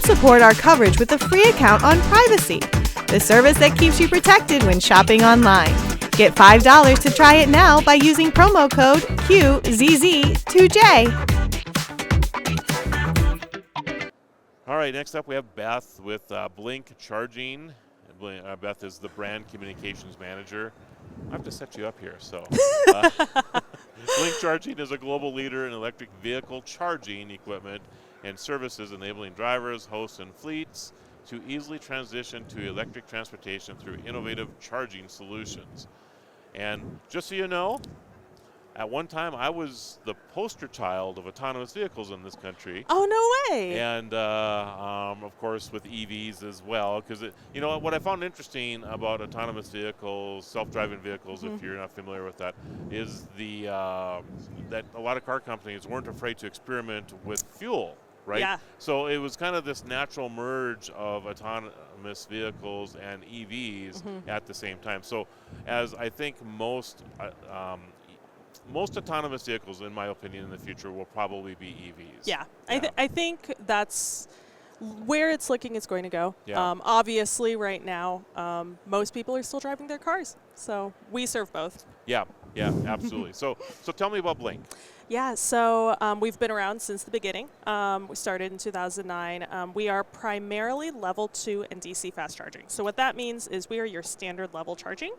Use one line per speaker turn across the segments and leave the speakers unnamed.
support our coverage with a free account on Privacy, the service that keeps you protected when shopping online. Get $5 to try it now by using promo code QZZ2J.
All right, next up we have Beth with Blink Charging. Beth is the brand communications manager. I have to set you up here. So, Blink Charging is a global leader in electric vehicle charging equipment and services, enabling drivers, hosts, and fleets to easily transition to electric transportation through innovative charging solutions. And just so you know, at one time I was the poster child of autonomous vehicles in this country.
Oh, no way.
And of course with EVs as well, because you know what I found interesting about autonomous vehicles, self-driving vehicles, if you're not familiar with that, is that a lot of car companies weren't afraid to experiment with fuel, right?
Yeah.
So it was kind of this natural merge of autonomous vehicles and EVs at the same time. So as I think most autonomous vehicles, in my opinion, in the future will probably be EVs.
Yeah, I think that's where it's looking is going to go.
Yeah.
Obviously, right now, most people are still driving their cars, so we serve both.
Yeah, absolutely. So tell me about Blink.
Yeah, so we've been around since the beginning. We started in 2009. We are primarily level 2 and DC fast charging. So what that means is we are your standard level charging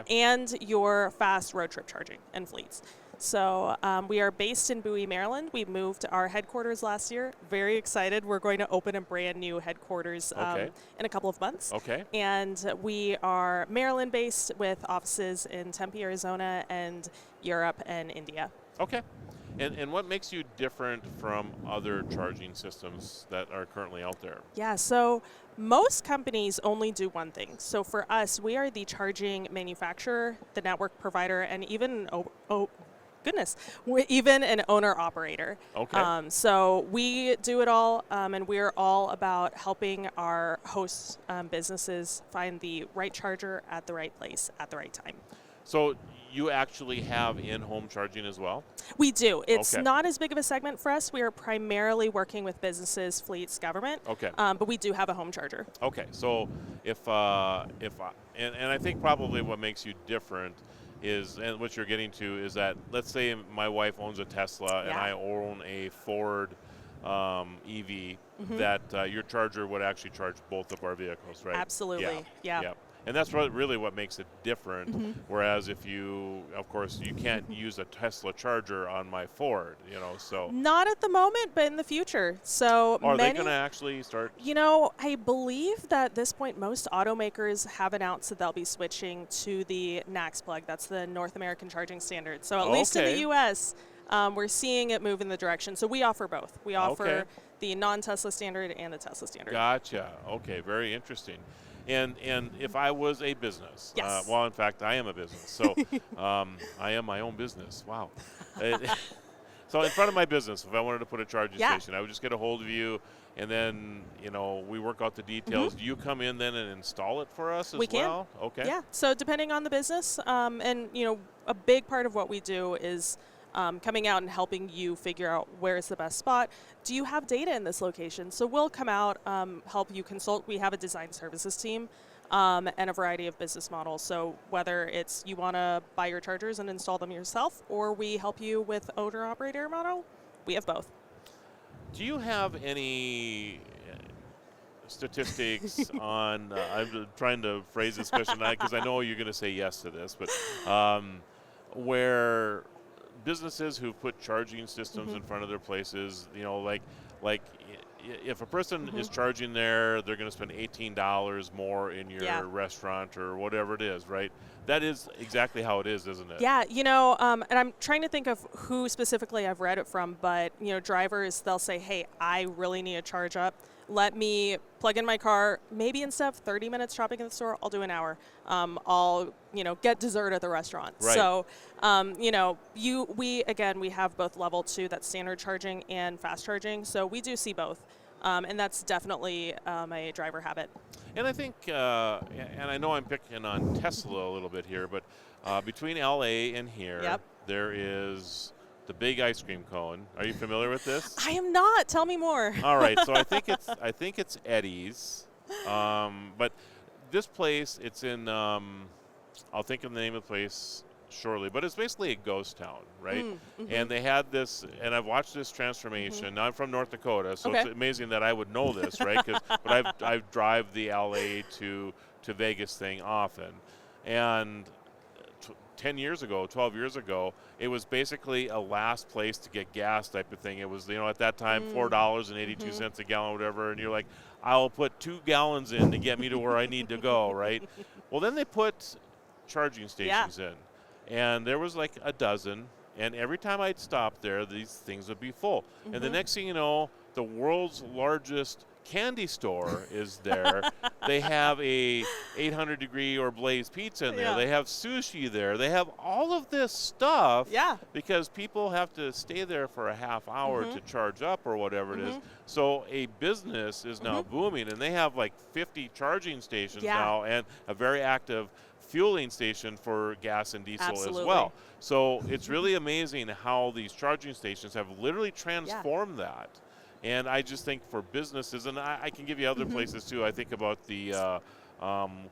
and your fast road trip charging and fleets. So we are based in Bowie, Maryland. We moved our headquarters last year. Very excited. We're going to open a brand new headquarters in a couple of months. And we are Maryland-based with offices in Tempe, Arizona, and Europe and India.
Okay. And what makes you different from other charging systems that are currently out there?
Yeah, so most companies only do one thing. So for us, we are the charging manufacturer, the network provider, and even we're even an owner-operator.
Okay.
So we do it all, and we're all about helping our hosts businesses find the right charger at the right place at the right time.
So you actually have in-home charging as well?
We do. It's not as big of a segment for us. We are primarily working with businesses, fleets, government. But we do have a home charger.
Okay. So and I think probably what makes you different is, and what you're getting to is that, let's say my wife owns a Tesla and I own a Ford EV, that your charger would actually charge both of our vehicles, right?
Absolutely. Yeah.
And that's really what makes it different. Whereas if you can't use a Tesla charger on my Ford, so.
Not at the moment, but in the future. So
are they going to actually start?
I believe that at this point, most automakers have announced that they'll be switching to the NACS plug. That's the North American Charging Standard. So at least in the U.S., we're seeing it move in the direction. So we offer both. We offer the non-Tesla standard and the Tesla standard.
Gotcha. Okay, very interesting. And if I was a business, in fact, I am a business. So I am my own business. Wow. So in front of my business, if I wanted to put a charging station, I would just get a hold of you, and then we work out the details. Do you come in then and install it for us as well?
We can.
Okay.
Yeah. So depending on the business, and a big part of what we do is coming out and helping you figure out where is the best spot. Do you have data in this location? So we'll come out, help you consult. We have a design services team and a variety of business models. So whether it's you want to buy your chargers and install them yourself, or we help you with owner-operator model, we have both.
Do you have any statistics on, I'm trying to phrase this question because I know you're going to say yes to this, but where businesses who put charging systems in front of their places, like if a person is charging there, they're going to spend $18 more in your restaurant or whatever it is, right? That is exactly how it is, isn't it?
Yeah, and I'm trying to think of who specifically I've read it from, but, drivers, they'll say, hey, I really need a charge up. Let me plug in my car. Maybe instead of 30 minutes shopping in the store, I'll do an hour. I'll, get dessert at the restaurant.
Right.
So, we have both level 2, that's standard charging, and fast charging. So we do see both. And that's definitely a driver habit.
And I think, and I know I'm picking on Tesla a little bit here, but between LA and here, there is the big ice cream cone. Are you familiar with this?
I am not. Tell me more.
All right, so I think it's Eddie's, but this place, it's in. I'll think of the name of the place shortly, but it's basically a ghost town, right? And they had this, and I've watched this transformation. Now I'm from North Dakota, so it's amazing that I would know this, right? But I've drive the LA to Vegas thing often, and 12 years ago, it was basically a last place to get gas type of thing. It was, at that time, $4.82 a gallon, whatever, and you're like, I'll put 2 gallons in to get me to where I need to go, right? Well, then they put charging stations in, and there was like a dozen, and every time I'd stop there, these things would be full. And the next thing you know, the world's largest candy store is there. They have a 800-degree or Blaze pizza in there. They have sushi there. They have all of this stuff because people have to stay there for a half hour to charge up or whatever it is. So a business is now booming, and they have like 50 charging stations now and a very active fueling station for gas and diesel as well. So it's really amazing how these charging stations have literally transformed that. And I just think for businesses, and I can give you other places too. I think about the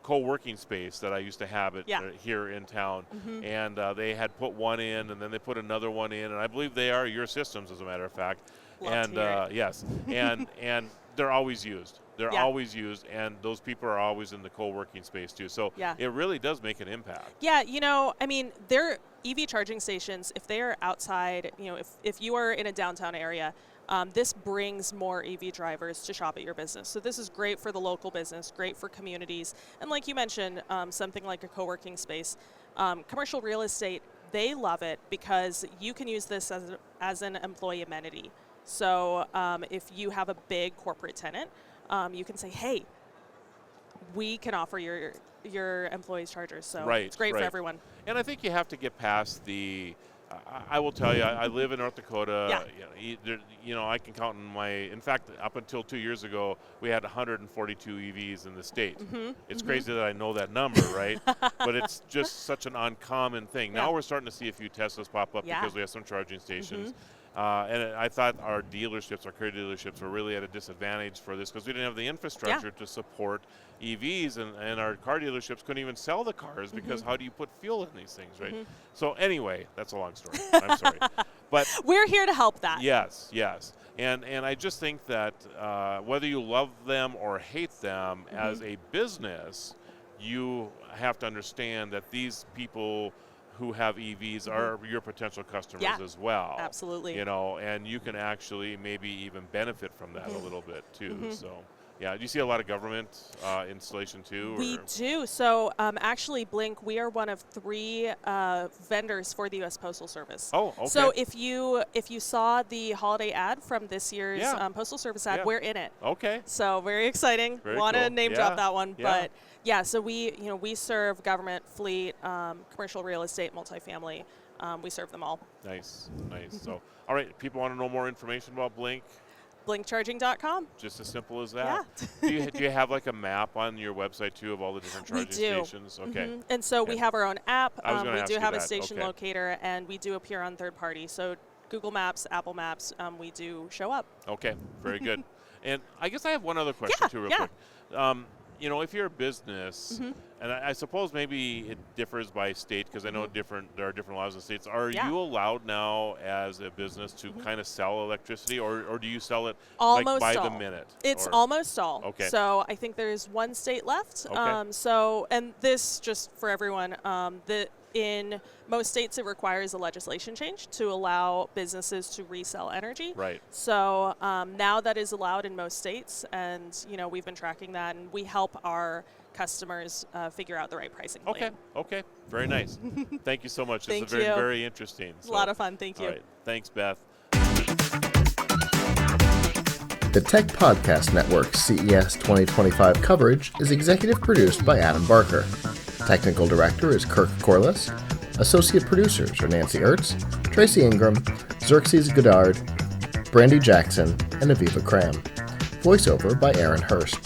co-working space that I used to have here in town. And they had put one in, and then they put another one in. And I believe they are your systems, as a matter of fact. Yes. And they're always used. They're always used, and those people are always in the co-working space too. So it really does make an impact. Yeah,
I mean, they're EV charging stations. If they are outside, if you are in a downtown area, this brings more EV drivers to shop at your business. So this is great for the local business, great for communities. And like you mentioned, something like a co-working space, commercial real estate, they love it because you can use this as an employee amenity. So if you have a big corporate tenant, you can say, hey, we can offer your employees chargers. So it's great for everyone.
And I think you have to get past the I will tell you, I live in North Dakota. I can count in fact, up until 2 years ago, we had 142 EVs in the state. It's crazy that I know that number, right? But it's just such an uncommon thing. Now we're starting to see a few Teslas pop up because we have some charging stations. And I thought our car dealerships were really at a disadvantage for this because we didn't have the infrastructure to support EVs, and our car dealerships couldn't even sell the cars because how do you put fuel in these things, right? So anyway, that's a long story. I'm sorry. But
we're here to help that.
Yes. And I just think that whether you love them or hate them as a business, you have to understand that these people who have EVs are your potential customers as well.
Absolutely.
And you can actually maybe even benefit from that a little bit too. So, do you see a lot of government installation too?
We do. So, actually, Blink, we are one of 3 vendors for the U.S. Postal Service.
Oh, okay.
So if you saw the holiday ad from this year's Postal Service ad, we're in it.
Okay.
So very exciting. Want to name drop that one, but. Yeah, so we serve government, fleet, commercial real estate, multifamily. We serve them all.
Nice. So, all right, people want to know more information about Blink?
BlinkCharging.com.
Just as simple as that. Yeah. Do you have like a map on your website too of all the different charging stations? Okay.
And so we have our own app. We do have a station locator, and we do appear on third party. So Google Maps, Apple Maps, we do show up.
Okay, very good. And I guess I have one other question too, real quick. If you're a business, and I suppose maybe it differs by state because I know there are different laws in states. Are you allowed now as a business to kind of sell electricity, or do you sell it
almost
like by the minute?
It's almost all.
Okay.
So I think there's one state left.
Okay.
And this, just for everyone, in most states, it requires a legislation change to allow businesses to resell energy.
Right.
So now that is allowed in most states, and we've been tracking that, and we help our customers figure out the right pricing plan.
Okay. Very nice. Thank you so much.
Thank
this is very interesting.
It's a lot of fun. Thank you.
All right. Thanks, Beth.
The Tech Podcast Network CES 2025 coverage is executive produced by Adam Barker. Technical Director is Kirk Corliss. Associate producers are Nancy Ertz, Tracy Ingram, Xerxes Goddard, Brandy Jackson, and Aviva Cram. Voiceover by Aaron Hurst.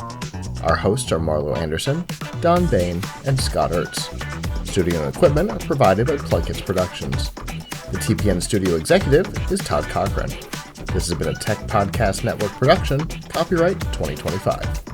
Our hosts are Marlo Anderson, Don Bain, and Scott Ertz. studio and equipment are provided by PLUGHITZ Productions. The TPN studio executive is Todd Cochran. This has been a Tech Podcast Network production, copyright 2025.